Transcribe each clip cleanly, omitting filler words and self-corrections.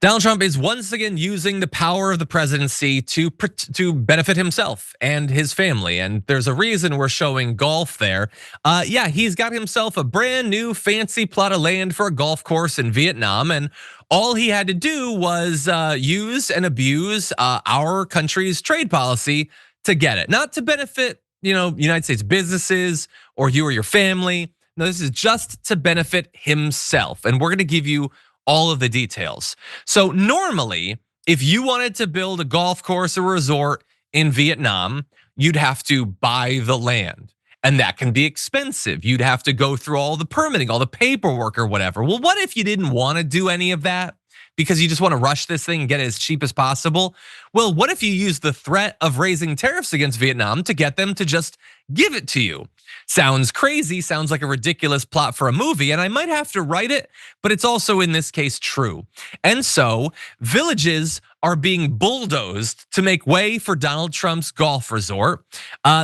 Donald Trump is once again using the power of the presidency to benefit himself and his family. And there's a reason we're showing golf there. Yeah, he's got himself a brand new fancy plot of land for a golf course in Vietnam. And all he had to do was use and abuse our country's trade policy to get it. Not to benefit, United States businesses or you or your family. No, this is just to benefit himself. And we're gonna give you all of the details. So normally, if you wanted to build a golf course or resort in Vietnam, you'd have to buy the land. And that can be expensive. You'd have to go through all the permitting, all the paperwork or whatever. Well, what if you didn't want to do any of that? Because you just want to rush this thing and get it as cheap as possible? Well, what if you use the threat of raising tariffs against Vietnam to get them to just give it to you? Sounds crazy, sounds like a ridiculous plot for a movie, and I might have to write it, but it's also in this case true. And so villages are being bulldozed to make way for Donald Trump's golf resort.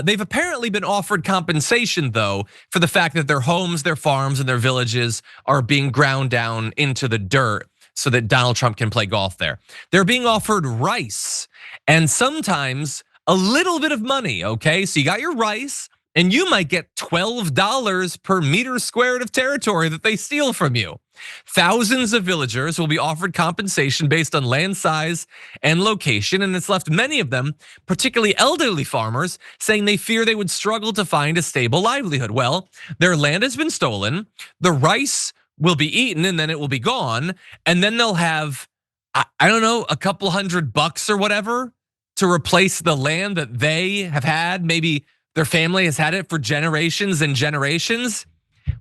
They've apparently been offered compensation though for the fact that their homes, their farms, and their villages are being ground down into the dirt so that Donald Trump can play golf there. They're being offered rice and sometimes a little bit of money, okay? So you got your rice, and you might get $12 per meter squared of territory that they steal from you. Thousands of villagers will be offered compensation based on land size and location, and it's left many of them, particularly elderly farmers, saying they fear they would struggle to find a stable livelihood. Well, their land has been stolen, the rice will be eaten and then it will be gone, and then they'll have, I don't know, a couple $100 or whatever to replace the land that they have had. Maybe their family has had it for generations and generations.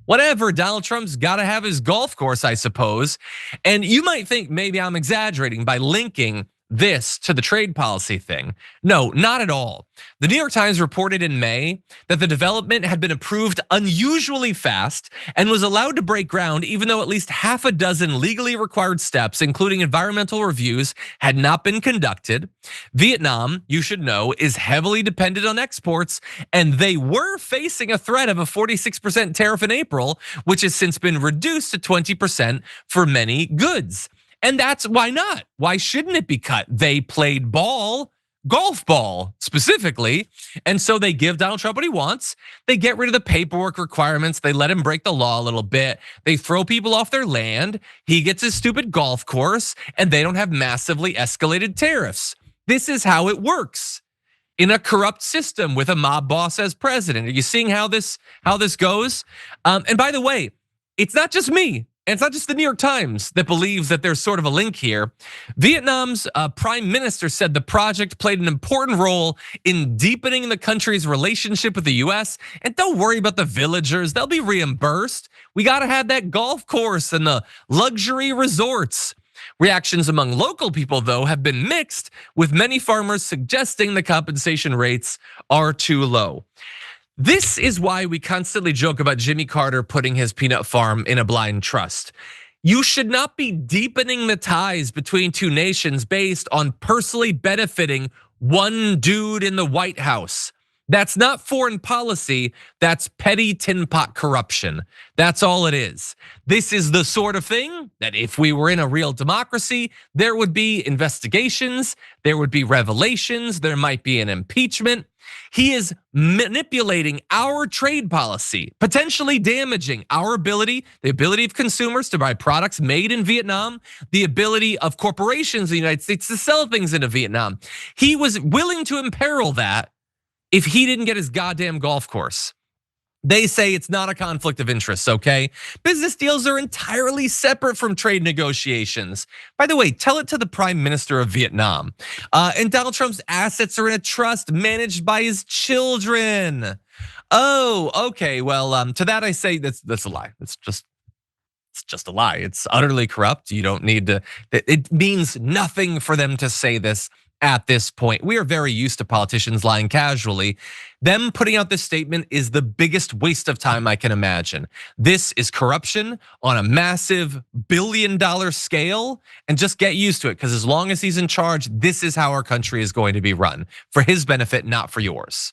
Whatever, Donald Trump's got to have his golf course, I suppose. And you might think maybe I'm exaggerating by linking this to the trade policy thing. No, not at all. The New York Times reported in May that the development had been approved unusually fast and was allowed to break ground even though at least half a dozen legally required steps, including environmental reviews, had not been conducted. Vietnam, you should know, is heavily dependent on exports, and they were facing a threat of a 46% tariff in April, which has since been reduced to 20% for many goods. And that's why not? Why shouldn't it be cut? They played ball, golf ball specifically. And so they give Donald Trump what he wants. They get rid of the paperwork requirements. They let him break the law a little bit. They throw people off their land. He gets his stupid golf course and they don't have massively escalated tariffs. This is how it works in a corrupt system with a mob boss as president. Are you seeing how this goes? And by the way, it's not just me. And it's not just the New York Times that believes that there's sort of a link here. Vietnam's prime minister said the project played an important role in deepening the country's relationship with the US. And don't worry about the villagers, they'll be reimbursed. We gotta have that golf course and the luxury resorts. Reactions among local people, though, have been mixed, with many farmers suggesting the compensation rates are too low. This is why we constantly joke about Jimmy Carter putting his peanut farm in a blind trust. You should not be deepening the ties between two nations based on personally benefiting one dude in the White House. That's not foreign policy, that's petty tin pot corruption. That's all it is. This is the sort of thing that if we were in a real democracy, there would be investigations, there would be revelations, there might be an impeachment. He is manipulating our trade policy, potentially damaging our ability, the ability of consumers to buy products made in Vietnam, the ability of corporations in the United States to sell things into Vietnam. He was willing to imperil that if he didn't get his goddamn golf course. They say it's not a conflict of interest, okay? Business deals are entirely separate from trade negotiations. By the way, tell it to the prime minister of Vietnam. And Donald Trump's assets are in a trust managed by his children. Oh, okay, well, to that I say that's a lie. It's just a lie. It's utterly corrupt. You don't need to, it means nothing for them to say this at this point. We are very used to politicians lying casually. Them putting out this statement is the biggest waste of time I can imagine. This is corruption on a massive billion-dollar scale, and just get used to it, because as long as he's in charge, this is how our country is going to be run, for his benefit, not for yours.